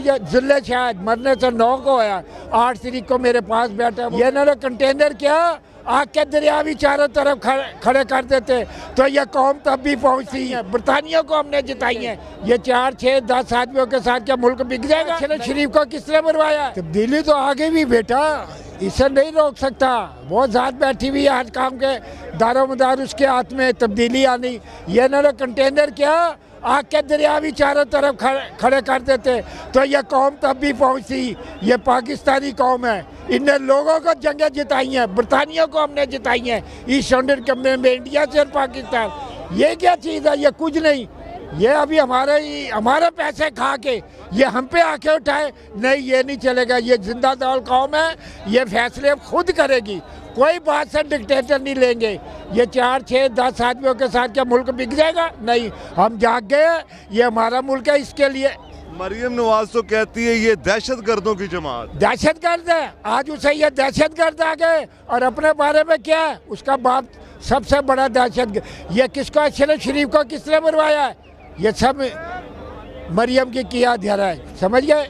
जिले शायद मरने से 9 को आया, 8 तारीख को मेरे पास बैठा। ये इन्होंने कंटेनर क्या आग के दरिया भी चारों तरफ खड़े कर देते तो ये कौम तब भी पहुंचती है। बरतानिया को हमने जिताई है। ये 4, 6, 10 आदमियों के साथ क्या मुल्क बिक जाएगा? शरीफ को किसने मरवाया? तब्दीली तो आगे भी बेटा, इसे नहीं रोक सकता। बहुत ज़्यादा बैठी हुई है, हर काम के दारोमदार उसके हाथ में तब्दीली आनी। ये इन्होंने कंटेनर क्या आग के दरिया भी चारों तरफ खड़े कर देते तो ये कौम तब भी पहुंचती। ये पाकिस्तानी कौम है, इनने लोगों को जंगें जिताई हैं, बरतानिया को हमने जिताई हैं, ईस्ट इंडियन कंपनी में, इंडिया से पाकिस्तान। ये क्या चीज़ है? ये कुछ नहीं। ये अभी हमारे पैसे खा के ये हम पे आके उठाए, नहीं ये नहीं चलेगा। ये जिंदा दौल कौम है, ये फैसले खुद करेगी, कोई बात से डिक्टेटर नहीं लेंगे। ये 4, 6, 10 आदमियों के साथ क्या मुल्क बिक जाएगा? नहीं, हम जाग गए, ये हमारा मुल्क है। इसके लिए मरियम नवाज तो कहती है ये दहशत गर्दों की जमात, दहशत गर्द है। आज उसे ये दहशत गर्द आ गए और अपने बारे में क्या है? उसका बाप सबसे बड़ा दहशत। ये किसको, शरीफ को किसने मरवाया है? ये सब मरियम की किया धरा है, समझ गए?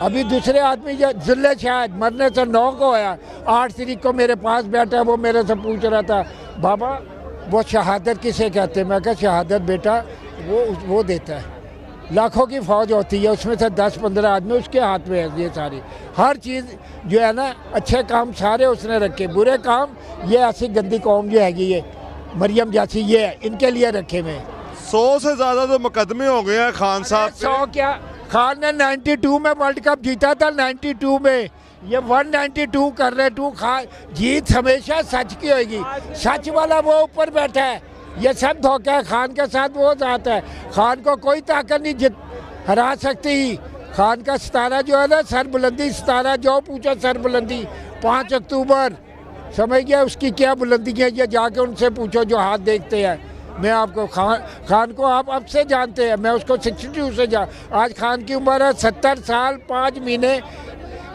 अभी दूसरे आदमी जो जिले शायद मरने से 9 को आया, 8 तारीख को मेरे पास बैठा, वो मेरे से पूछ रहा था बाबा वो शहादत किसे कहते हैं? मैं कहा शहादत बेटा वो देता है। लाखों की फौज होती है, उसमें से 10-15 आदमी उसके हाथ में है। ये सारी हर चीज़ जो है ना, अच्छे काम सारे उसने रखे, बुरे काम ये ऐसी गंदी कौम जो हैगी ये मरियम जैसी ये है, इनके लिए रखे हुए। 100 से ज़्यादा तो मुकदमे हो गए हैं खान साहब पे। 100 क्या, खान ने 92 में वर्ल्ड कप जीता था, 92 में। ये 192 कर रहे। जीत हमेशा सच की होगी, सच वाला वो ऊपर बैठा है। ये सब धोखा है, खान के साथ वो जाता है। खान को कोई ताकत नहीं हरा सकती। खान का सितारा जो है ना, सरबुलंदी सितारा, जो पूछो सरबुलंदी 5 अक्टूबर, समझ गया उसकी क्या बुलंदी है? ये जाके उनसे पूछो जो हाथ देखते हैं। मैं आपको खान को आप अब से जानते हैं, मैं उसको 62 से आज खान की उम्र है 70 साल 5 महीने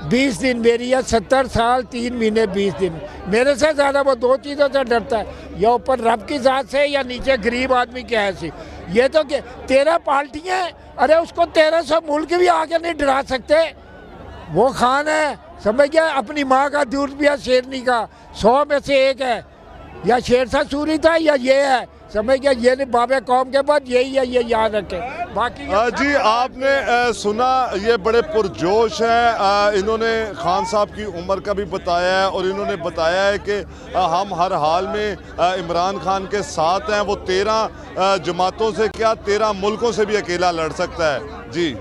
20 दिन, मेरी है 70 साल 3 महीने 20 दिन। मेरे से ज़्यादा वो 2 चीज़ों से डरता है, या ऊपर रब की ज़ात से या नीचे गरीब आदमी की हैसियत। ये तो 13 पार्टियाँ, अरे उसको 1300 मुल्क भी आगे नहीं डरा सकते। वो खान है, समझ गया? अपनी माँ का दूध भी है शेरनी का, 100 में से एक है। या शेरशाह सूरी था या ये है, समझ गया? ये नहीं, बाबे कौम के बाद यही है, ये याद रखे। बाकी जी आपने सुना, ये बड़े पुरजोश हैं। इन्होंने खान साहब की उम्र का भी बताया है और इन्होंने बताया है कि हम हर हाल में इमरान खान के साथ हैं। वो 13 जमातों से क्या 13 मुल्कों से भी अकेला लड़ सकता है। जी।